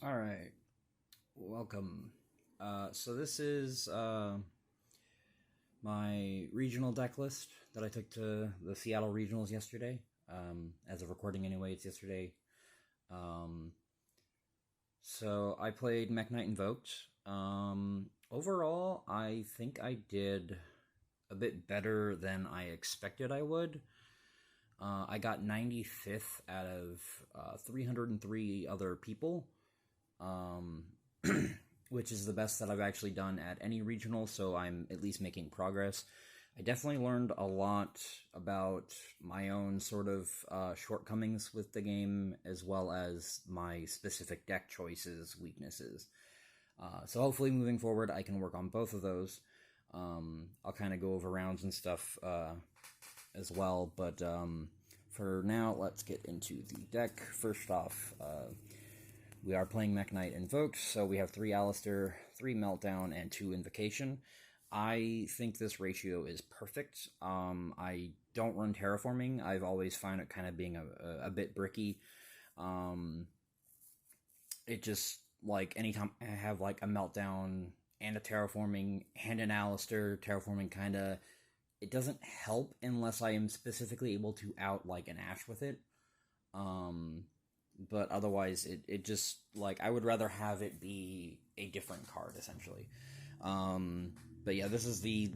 All right, welcome. So this is my regional deck list that I took to the Seattle Regionals yesterday. As of recording anyway, it's yesterday. So I played mekk-knight invoked. Overall, I think I did a bit better than I expected I would. I got 95th out of 303 other people. Which is the best that I've actually done at any regional, so I'm at least making progress. I definitely learned a lot about my own sort of shortcomings with the game, as well as my specific deck choices, weaknesses. So hopefully moving forward, I can work on both of those. I'll kind of go over rounds and stuff as well, but for now, let's get into the deck. First off, we are playing mekk-knight invoked, so we have 3 Alistair, 3 Meltdown, and 2 Invocation. I think this ratio is perfect. I don't run terraforming. I've always found it kind of being a bit bricky. It just, like, anytime I have, like, a Meltdown and a terraforming and an Alistair, terraforming kind of, it doesn't help unless I am specifically able to out, like, an Ash with it. But otherwise, it just, like, I would rather have it be a different card, essentially. But yeah, this is the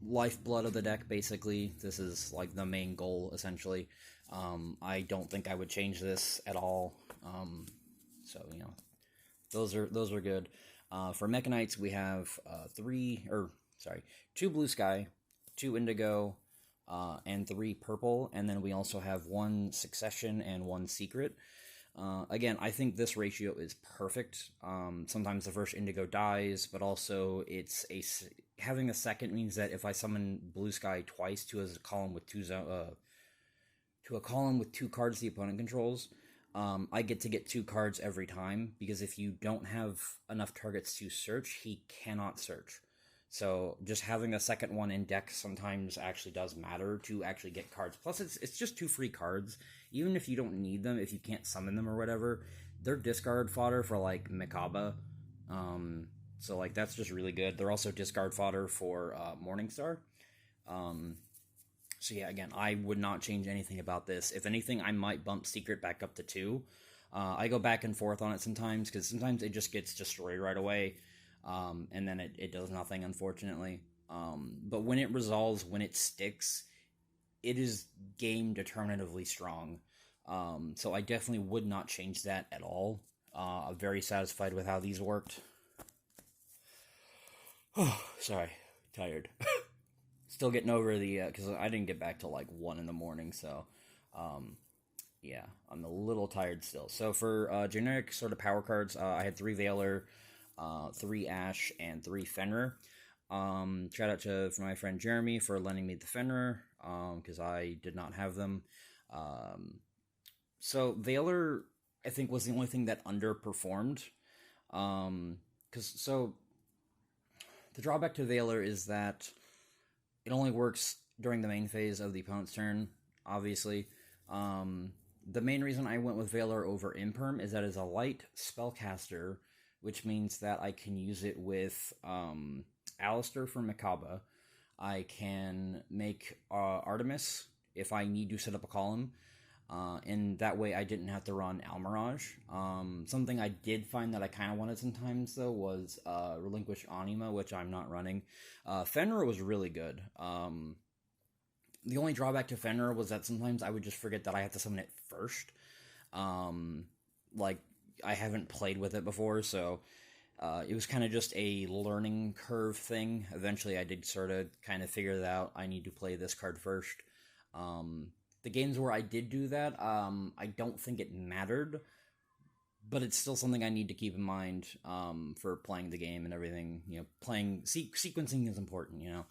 lifeblood of the deck, basically. This is, like, the main goal, essentially. I don't think I would change this at all. So, you know, those are good. For mekk-knights, we have 2 blue sky, 2 indigo, and 3 purple, and then we also have 1 succession and 1 secret. Again, I think this ratio is perfect. Sometimes the first indigo dies, but also having a second means that if I summon blue sky twice to a column with 2 cards the opponent controls, I get to get 2 cards every time, because if you don't have enough targets to search, he cannot search. So just having a second one in deck sometimes actually does matter to actually get cards. Plus, it's just 2 free cards. Even if you don't need them, if you can't summon them or whatever, they're discard fodder for, like, Mikaba. So, like, that's just really good. They're also discard fodder for Morningstar. So yeah, again, I would not change anything about this. If anything, I might bump Secret back up to 2. I go back and forth on it sometimes, because sometimes it just gets destroyed right away. And then it does nothing, unfortunately. But when it resolves, when it sticks, it is game determinatively strong. So I definitely would not change that at all. I'm very satisfied with how these worked. Oh, sorry, tired. Still getting over the, because I didn't get back till like 1 in the morning, so, yeah, I'm a little tired still. So for generic sort of power cards, I had 3 Veiler, 3 Ash, and 3 Fenrir. Shout out to my friend Jeremy for lending me the Fenrir, because I did not have them. So Veiler, I think, was the only thing that underperformed. So the drawback to Veiler is that it only works during the main phase of the opponent's turn, obviously. The main reason I went with Veiler over Imperm is that it's a light spellcaster, which means that I can use it with Alistair for Mikaba. I can make Artemis if I need to set up a column, and that way I didn't have to run Almirage. Something I did find that I kind of wanted sometimes, though, was Relinquish Anima, which I'm not running. Fenrir was really good. The only drawback to Fenrir was that sometimes I would just forget that I have to summon it first. Like, I haven't played with it before, so it was kind of just a learning curve thing. Eventually, I did sort of kind of figure that out. I need to play this card first. The games where I did do that, I don't think it mattered, but it's still something I need to keep in mind for playing the game and everything. You know, sequencing is important, you know.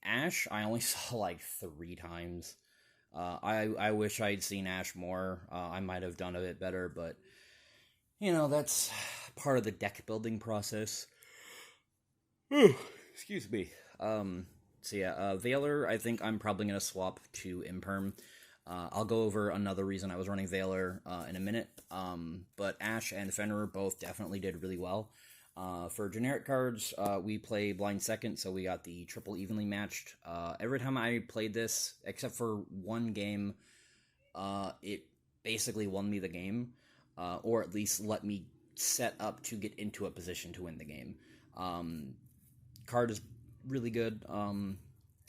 Ash, I only saw like 3 times. I wish I'd seen Ash more. I might have done a bit better, but you know, that's part of the deck building process. Excuse me. So yeah, Veiler, I think I'm probably going to swap to Imperm. I'll go over another reason I was running Veiler in a minute, but Ashe and Fenrir both definitely did really well. For generic cards, we play blind second, so we got the triple evenly matched. Every time I played this, except for one game, it basically won me the game, or at least let me set up to get into a position to win the game. Card is really good.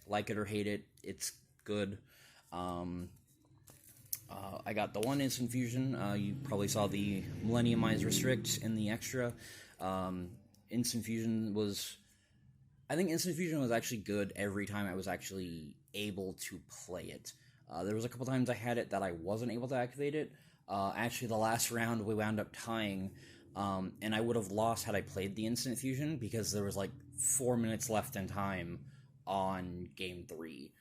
Like it or hate it, it's good. I got the one instant fusion. You probably saw the Millenniumized Restrict in the extra. Instant fusion was... I think instant fusion was actually good every time I was actually able to play it. There was a couple times I had it that I wasn't able to activate it. Actually, the last round we wound up tying, and I would have lost had I played the instant fusion because there was like 4 minutes left in time on game 3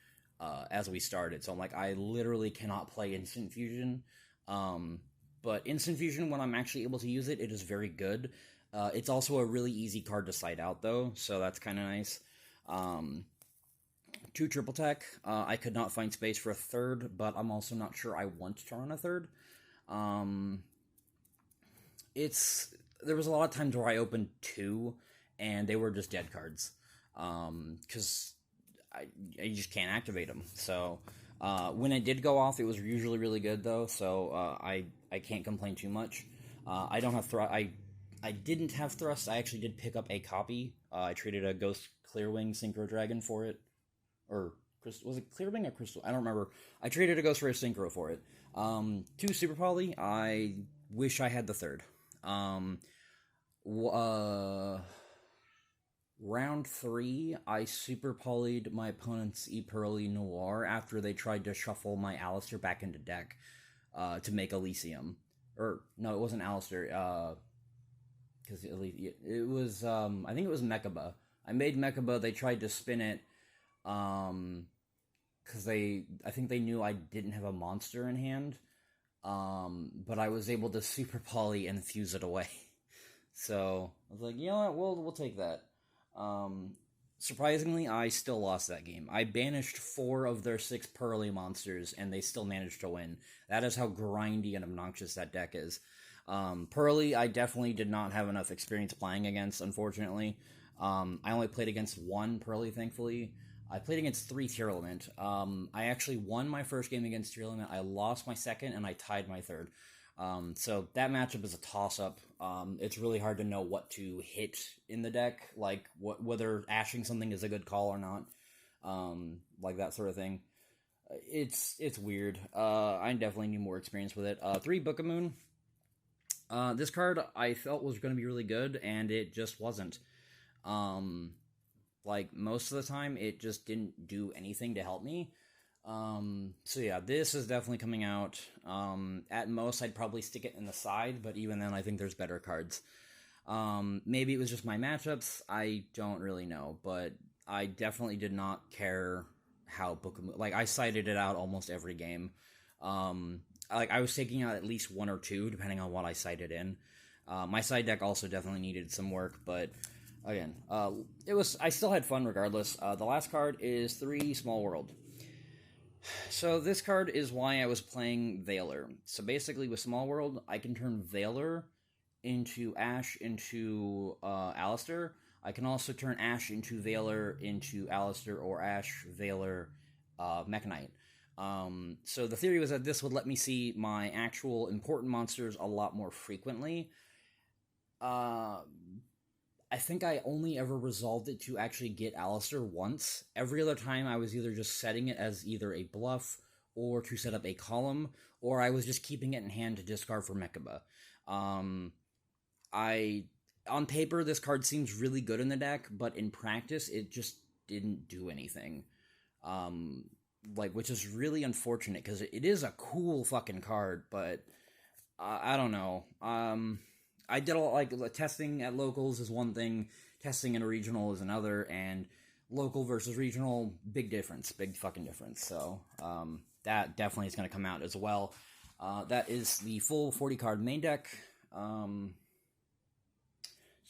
as we started. So I'm like, I literally cannot play instant fusion. But instant fusion, when I'm actually able to use it, it is very good. It's also a really easy card to side out, though, so that's kind of nice. 2 triple tech. I could not find space for a third, but I'm also not sure I want to run a third. There was a lot of times where I opened 2, and they were just dead cards. Because I just can't activate them. So, when it did go off, it was usually really good, though, so I can't complain too much. I don't have I didn't have thrust. I actually did pick up a copy. I traded a Ghost Clearwing Synchro Dragon for it. Or, was it Clearwing or Crystal? I don't remember. I traded a Ghost Rare Synchro for it. 2 Super Poly. I wish I had the third. Round 3, I Super Poly'd my opponent's E-Pearly Noir after they tried to shuffle my Alistair back into deck to make Elysium. Or, no, it wasn't Alistair. Because it was, I think it was Mekaba. I made Mekaba, they tried to spin it, because I think they knew I didn't have a monster in hand, but I was able to Super Poly and fuse it away. So, I was like, you know what, we'll take that. Surprisingly, I still lost that game. I banished 4 of their 6 Pearly monsters, and they still managed to win. That is how grindy and obnoxious that deck is. Pearly, I definitely did not have enough experience playing against, unfortunately. I only played against 1 Pearly, thankfully. I played against 3 Tearlament. I actually won my first game against Tearlament, I lost my second, and I tied my third. So that matchup is a toss-up. It's really hard to know what to hit in the deck, like whether ashing something is a good call or not, like that sort of thing. It's weird. I definitely need more experience with it. 3 Book of Moon. This card I felt was going to be really good, and it just wasn't. Like, most of the time, it just didn't do anything to help me. So yeah, this is definitely coming out. At most, I'd probably stick it in the side, but even then, I think there's better cards. Maybe it was just my matchups, I don't really know, but I definitely did not care how Book of Moon... Like, I sided it out almost every game. I was taking out at least 1 or 2, depending on what I sided in. My side deck also definitely needed some work, but again, I still had fun regardless. The last card is 3 Small World. So this card is why I was playing Veiler. So basically with Small World, I can turn Veiler into Ashe into Alistair. I can also turn Ashe into Veiler into Alistair, or Ashe, Veiler, mekk-knight. So the theory was that this would let me see my actual important monsters a lot more frequently. I think I only ever resolved it to actually get Alistair once. Every other time I was either just setting it as either a bluff or to set up a column, or I was just keeping it in hand to discard for Mekaba. On paper, this card seems really good in the deck, but in practice, it just didn't do anything. Which is really unfortunate, because it is a cool fucking card, but I don't know. I did a lot, testing at locals is one thing, testing in a regional is another, and local versus regional, big difference, big fucking difference. So, that definitely is going to come out as well. That is the full 40 card main deck.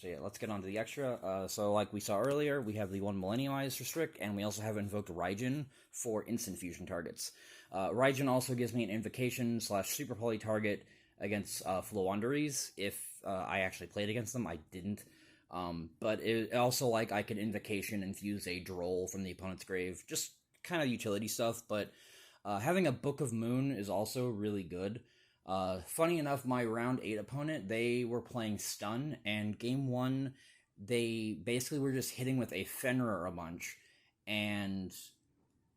So yeah, let's get on to the extra. So like we saw earlier, we have the 1 Millenniumized Restrict, and we also have invoked Raijin for instant fusion targets. Raijin also gives me an invocation slash super poly target against Flowanderies if I actually played against them. I didn't. But it also, like, I could invocation infuse a droll from the opponent's grave. Just kind of utility stuff, but having a Book of Moon is also really good. Funny enough, my round 8 opponent, they were playing Stun, and game 1, they basically were just hitting with a Fenrir a bunch, and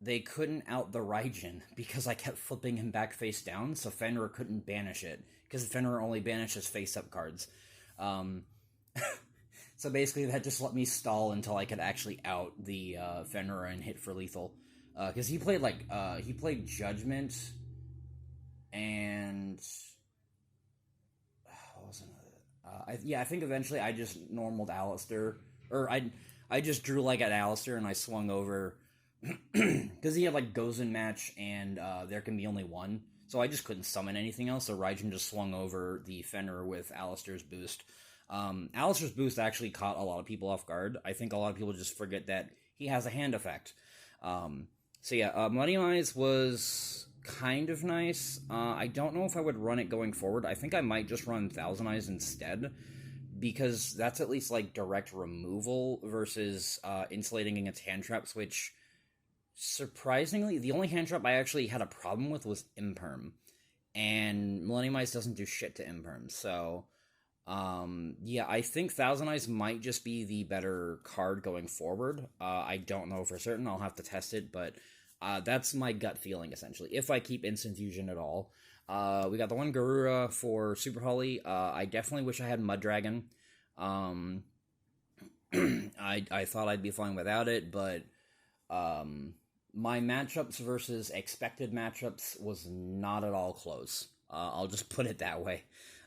they couldn't out the Raijin because I kept flipping him back face down, so Fenrir couldn't banish it, because Fenrir only banishes face-up cards. So basically that just let me stall until I could actually out the Fenrir and hit for lethal. Because he played, he played Judgment, and what was it? I think eventually I just normaled Alistair, or I just drew like at Alistair and I swung over, because he had like Gozen match and there can be only one, so I just couldn't summon anything else. So Raijin just swung over the Fenrir with Alistair's boost. Alistair's boost actually caught a lot of people off guard. I think a lot of people just forget that he has a hand effect. Money Eyes was kind of nice. I don't know if I would run it going forward. I think I might just run Thousand Eyes instead, because that's at least like direct removal versus insulating against hand traps, which surprisingly, the only hand trap I actually had a problem with was Imperm, and Millennium Eyes doesn't do shit to Imperm, so I think Thousand Eyes might just be the better card going forward. I don't know for certain, I'll have to test it, but that's my gut feeling, essentially, if I keep Instant Fusion at all. We got the one Garura for Super Holly. I definitely wish I had Mud Dragon. I thought I'd be fine without it, but my matchups versus expected matchups was not at all close. I'll just put it that way.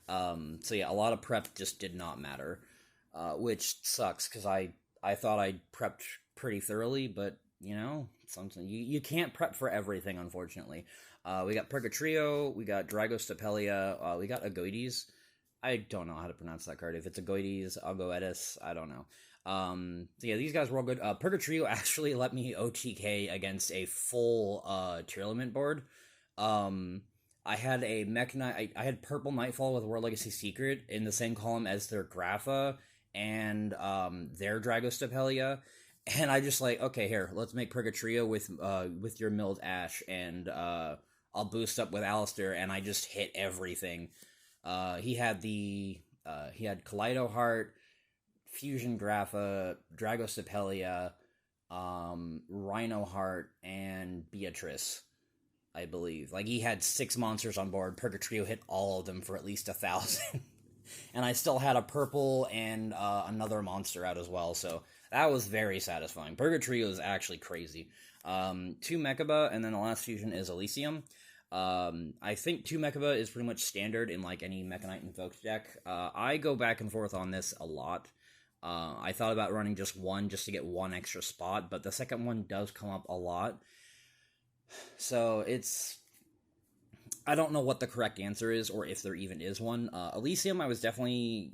A lot of prep just did not matter, which sucks, because I thought I prepped pretty thoroughly, but, something you can't prep for everything, unfortunately. We got Purgatrio, we got Dragostapelia, we got Agoides. I don't know how to pronounce that card. If it's Agoides, Agoetis, I don't know. These guys were all good. Purgatrio actually let me OTK against a full Tearlament board. I had a mekk-knight. I had Purple Nightfall with World Legacy Secret in the same column as their Grapha and their Dragostapelia, and I just okay, here, let's make Purgatrio with your milled Ash, and I'll boost up with Alistair, and I just hit everything. He had Kaleido Heart, Fusion Grapha, Dragostapelia, Rhino Heart, and Beatrice, I believe. He had 6 monsters on board. Purgatrio hit all of them for at least 1,000. And I still had a purple and another monster out as well, so that was very satisfying. Purgatrio is actually crazy. 2 Mechaba, and then the last fusion is Elysium. I think 2 Mechaba is pretty much standard in any mekk-knight invoked deck. I go back and forth on this a lot. I thought about running just one just to get one extra spot, but the second one does come up a lot. So I don't know what the correct answer is, or if there even is one. Elysium, I was definitely...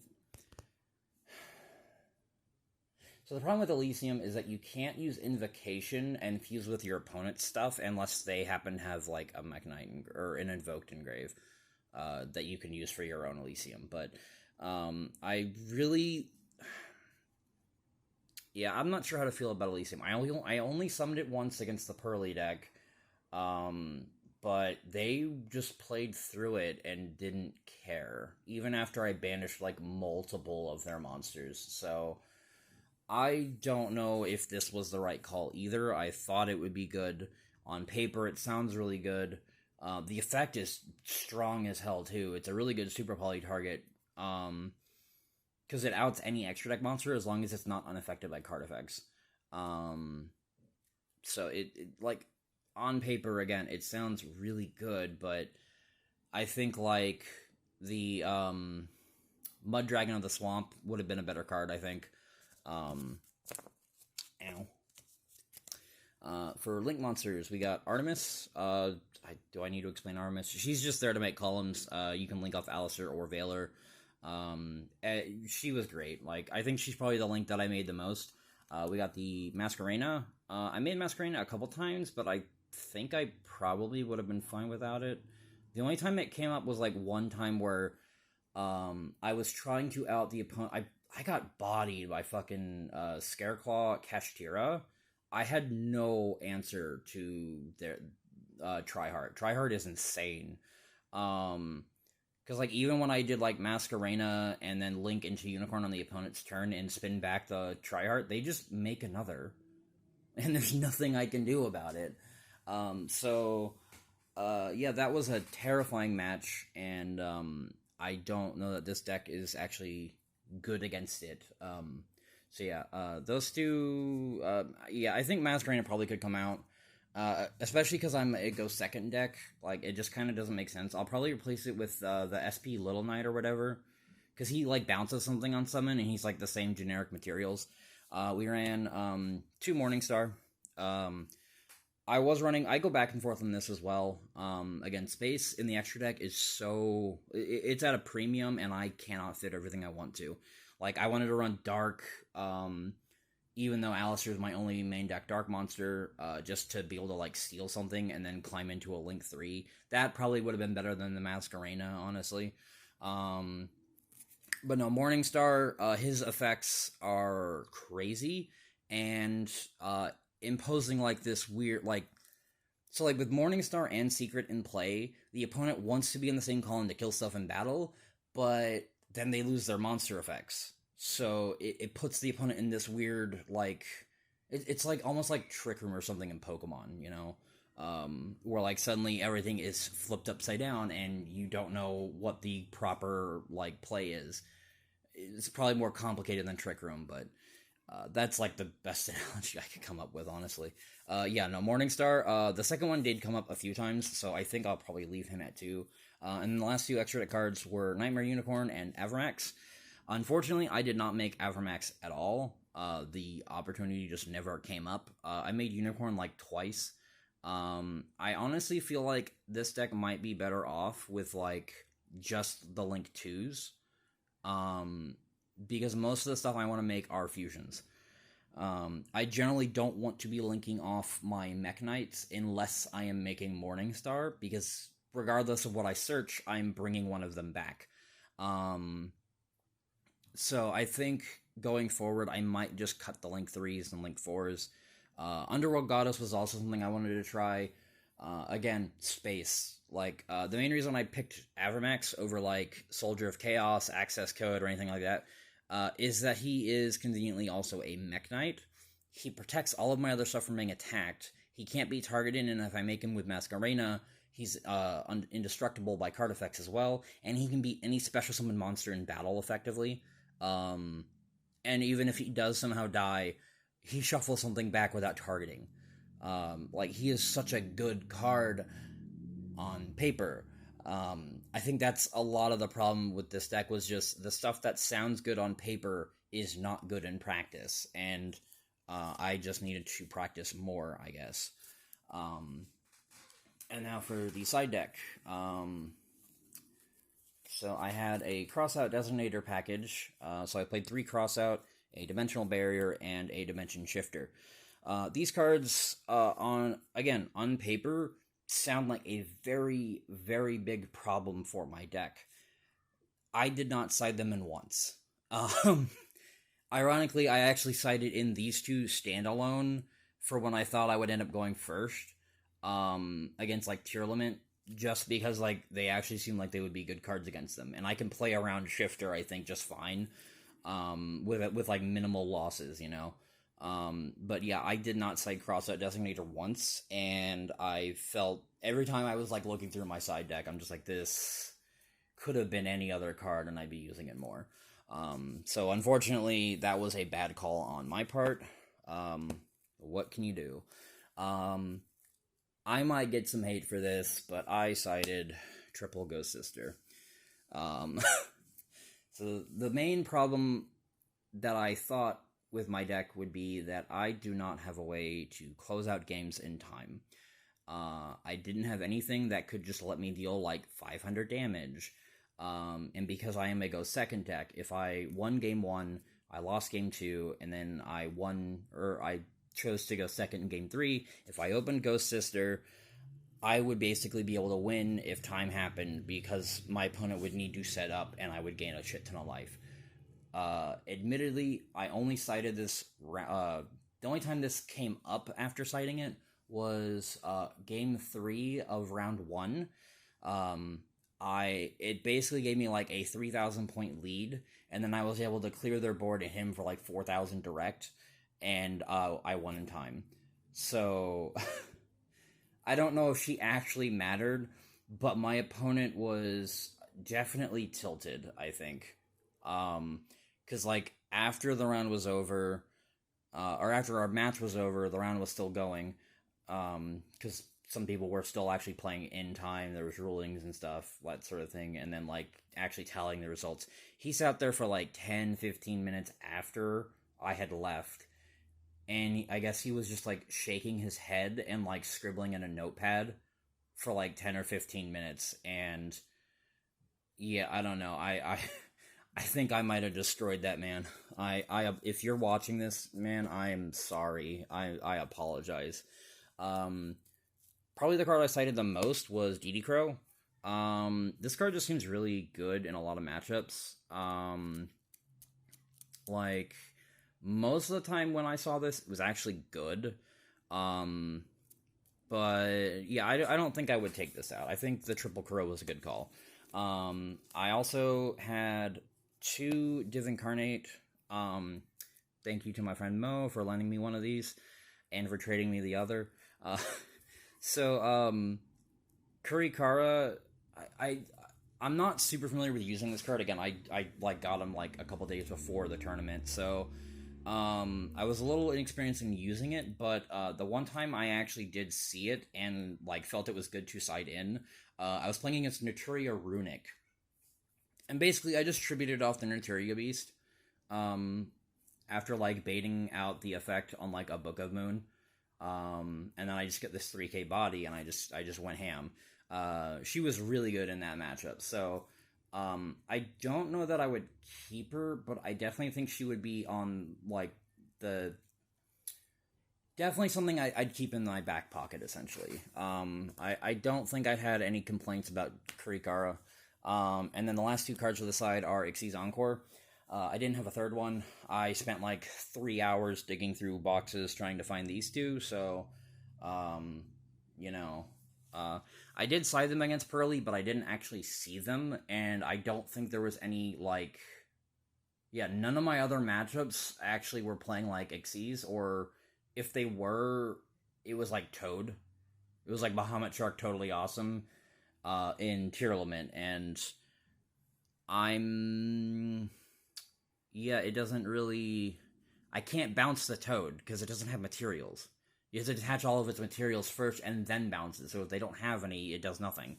So the problem with Elysium is that you can't use Invocation and fuse with your opponent's stuff unless they happen to have, a mekk-knight or an Invoked Engrave that you can use for your own Elysium. But I really... Yeah, I'm not sure how to feel about Elysium. I only summoned it once against the Pearly deck, but they just played through it and didn't care, even after I banished, multiple of their monsters. So I don't know if this was the right call either. I thought it would be good. On paper, it sounds really good. The effect is strong as hell, too. It's a really good Super Poly target, because it outs any extra deck monster as long as it's not unaffected by card effects. So it on paper, again, it sounds really good, but I think, the Mud Dragon of the Swamp would have been a better card, I think. For Link monsters, we got Artemis. Do I need to explain Artemis? She's just there to make columns. You can link off Alistair or Valor. She was great. I think she's probably the link that I made the most. We got the Masquerena. I made Masquerena a couple times, but I think I probably would have been fine without it. The only time it came up was like one time where I was trying to out the opponent. I got bodied by fucking Scareclaw Kashtira. I had no answer to their Tryhard. Tryhard is insane. Because like even when I did like Masquerena and then link into Unicorn on the opponent's turn and spin back the Tryhard, they just make another, and there's nothing I can do about it. Yeah, that was a terrifying match, and I don't know that this deck is actually good against it. Those two, yeah, I think Masquerena probably could come out. Especially because it goes second deck, like, it just kind of doesn't make sense. I'll probably replace it with the SP Little Knight or whatever, because he, like, bounces something on summon, and he's, like, the same generic materials. We ran 2 Morningstar. I go back and forth on this as well. Again, space in the extra deck is it's at a premium, and I cannot fit everything I want to. Like, I wanted to run Dark, even though Alistair is my only main deck Dark monster, just to be able to, like, steal something and then climb into a Link 3. That probably would have been better than the Masquerena, honestly. But no, Morningstar, his effects are crazy, and imposing, like, this weird, like... So, like, with Morningstar and Secret in play, the opponent wants to be in the same column to kill stuff in battle, but then they lose their monster effects. So it puts the opponent in this weird, like, it's like almost like Trick Room or something in Pokemon, you know, where, like, suddenly everything is flipped upside down and you don't know what the proper, like, play is. It's probably more complicated than Trick Room, but that's, like, the best analogy I could come up with, honestly. Morningstar, the second one did come up a few times, so I think I'll probably leave him at 2. And the last 2 extra deck cards were Nightmare Unicorn and Avramax. Unfortunately, I did not make Avramax at all. The opportunity just never came up. I made Unicorn, like, twice. I honestly feel like this deck might be better off with, like, just the Link 2s. Because most of the stuff I want to make are fusions. I generally don't want to be linking off my mekk-knights unless I am making Morningstar, because regardless of what I search, I'm bringing one of them back. So I think going forward, I might just cut the Link 3s and Link 4s. Underworld Goddess was also something I wanted to try. Again, space. Like, the main reason I picked Avramax over, like, Soldier of Chaos, Access Code, or anything like that, is that he is conveniently also a mekk-knight. He protects all of my other stuff from being attacked. He can't be targeted, and if I make him with Masquerena, he's indestructible by card effects as well, and he can beat any special summon monster in battle effectively. And even if he does somehow die, he shuffles something back without targeting. Like, he is such a good card on paper. I think that's a lot of the problem with this deck, was just the stuff that sounds good on paper is not good in practice, and I just needed to practice more, I guess. And now for the side deck. So I had a Crossout Designator package, so I played 3 Crossout, a Dimensional Barrier, and a Dimension Shifter. These cards, on paper, sound like a very, very big problem for my deck. I did not side them in once. Ironically, I actually sided in these 2 standalone for when I thought I would end up going first, against, like, Tearlament, just because, like, they actually seem like they would be good cards against them, and I can play around Shifter, I think, just fine, with like, minimal losses, you know? But yeah, I did not side Crossout Designator once, and I felt, every time I was, like, looking through my side deck, I'm just like, this could have been any other card, and I'd be using it more. So unfortunately, that was a bad call on my part. What can you do? I might get some hate for this, but I sided Triple Ghost Sister. So the main problem that I thought with my deck would be that I do not have a way to close out games in time. I didn't have anything that could just let me deal, like, 500 damage. And because I am a go second deck, if I won game 1, I lost game 2, and then I chose to go second in game 3, if I opened Ghost Sister, I would basically be able to win if time happened, because my opponent would need to set up and I would gain a shit ton of life. Admittedly, I only cited this, the only time this came up after citing it was game 3 of round 1. It basically gave me like a 3,000 point lead, and then I was able to clear their board and hit him for like 4,000 direct, and I won in time. So I don't know if she actually mattered, but my opponent was definitely tilted, I think. Because like after the round was over, or after our match was over, the round was still going, because some people were still actually playing in time, there was rulings and stuff, that sort of thing, and then like actually tallying the results. He sat there for like 10-15 minutes after I had left, and I guess he was just like shaking his head and like scribbling in a notepad for like 10 or 15 minutes, and yeah, I don't know, I think I might have destroyed that man. If you're watching this, man, I'm sorry. I apologize. Probably the card I cited the most was DD Crow. This card just seems really good in a lot of matchups. Like, most of the time when I saw this, it was actually good. But, yeah, I don't think I would take this out. I think the Triple Crow was a good call. I also had 2 Div Incarnate. Thank you to my friend Mo for lending me one of these, and for trading me the other. Kurikara, I'm not super familiar with using this card. Again, I like got him like a couple days before the tournament, so I was a little inexperienced in using it, but the one time I actually did see it and like felt it was good to side in, I was playing against Naturia Runic, and basically I just tributed off the Naturia Beast after like baiting out the effect on like a Book of Moon. And then I just get this 3k body, and I just went ham. She was really good in that matchup, so I don't know that I would keep her, but I definitely think she would be on like definitely something I'd keep in my back pocket, essentially. I don't think I've had any complaints about Kurikara. And then the last 2 cards to the side are Ixie's Encore. I didn't have a third one. I spent like 3 hours digging through boxes trying to find these 2, so, you know, I did side them against Pearly, but I didn't actually see them, and I don't think there was any, like, yeah, none of my other matchups actually were playing, like, Xyz, or if they were, it was, like, Toad. It was, like, Bahamut Shark Totally Awesome, in Tearlament, and yeah, it doesn't really, I can't bounce the Toad, because it doesn't have materials. You have to detach all of its materials first, and then bounce it, so if they don't have any, it does nothing.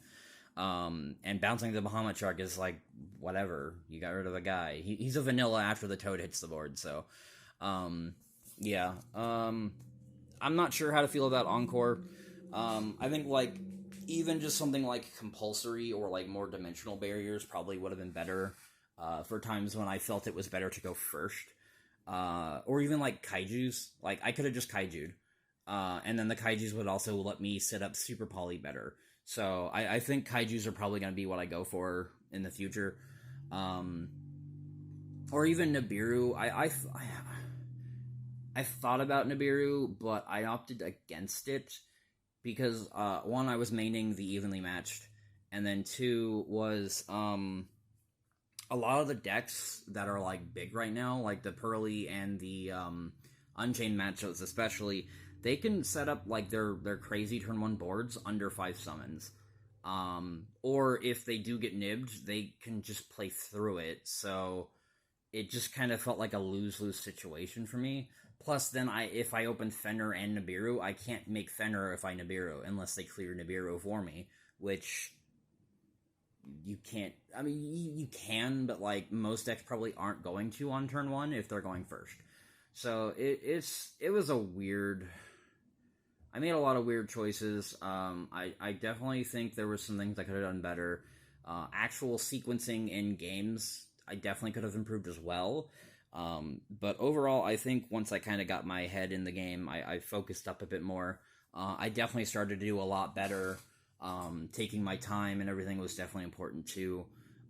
And bouncing the Bahamut Shark is like, whatever, you got rid of the guy. He's a vanilla after the Toad hits the board, so, yeah. I'm not sure how to feel about Encore. I think, like, even just something like Compulsory or, like, more dimensional barriers probably would have been better, for times when I felt it was better to go first. Or even, like, Kaijus. Like, I could have just Kaiju'd. And then the Kaijus would also let me set up Super Poly better. So I think Kaijus are probably going to be what I go for in the future. Or even Nibiru. I thought about Nibiru, but I opted against it because, 1, I was maining the evenly matched, and then 2 was, a lot of the decks that are, like, big right now, like the Pearly and the, Unchained matchups especially, they can set up, like, their crazy turn 1 boards under 5 summons. Or if they do get nibbed, they can just play through it, so it just kind of felt like a lose-lose situation for me. Plus, then if I open Fenrir and Nibiru, I can't make Fenrir if I Nibiru, unless they clear Nibiru for me, which you can't, I mean, you can, but, like, most decks probably aren't going to on turn 1 if they're going first. So, it was a weird, I made a lot of weird choices. I definitely think there were some things I could have done better. Actual sequencing in games, I definitely could have improved as well. But overall, I think once I kind of got my head in the game, I focused up a bit more. I definitely started to do a lot better. Taking my time and everything was definitely important too.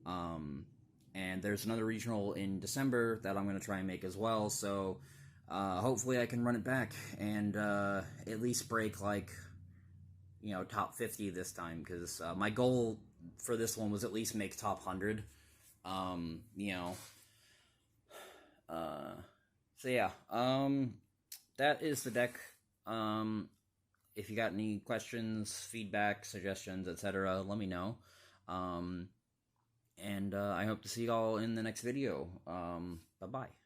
And there's another regional in December that I'm going to try and make as well. So hopefully I can run it back and at least break like, top 50 this time, because my goal for this one was at least make top 100. So yeah, that is the deck. If you got any questions, feedback, suggestions, etc., let me know. And I hope to see y'all in the next video. Bye-bye.